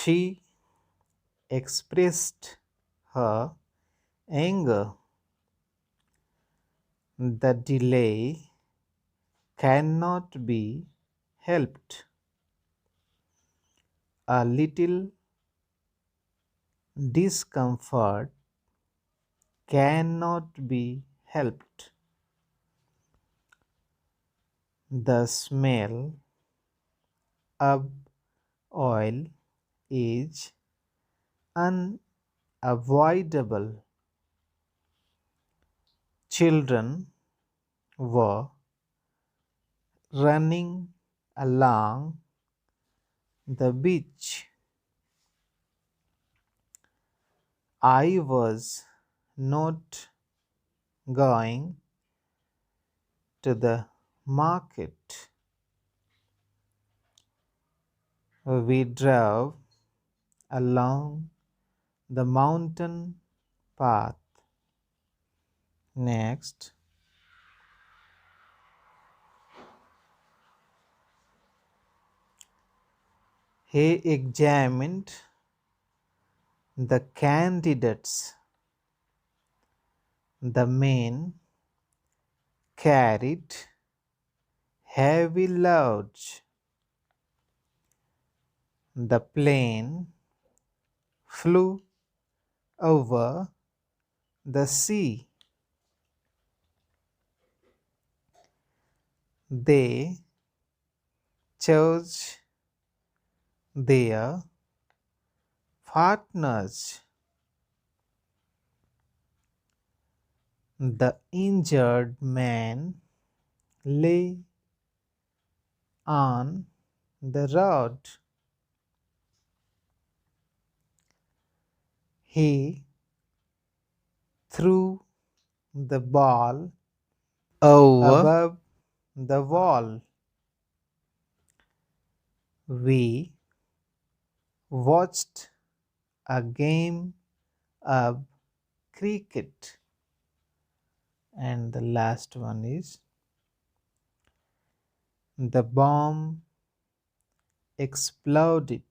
She expressed her anger. The delay cannot be helped. A little discomfort cannot be helped. The smell of oil is unavoidable. Children were running along the beach. I was not going to the market. We drove along the mountain path. Next, he examined the candidates. The men carried heavy loads. The plane flew over the sea. They chose their partners. The injured man lay on the road. He threw the ball over the wall. We watched a game of cricket. And the last one is the bomb exploded.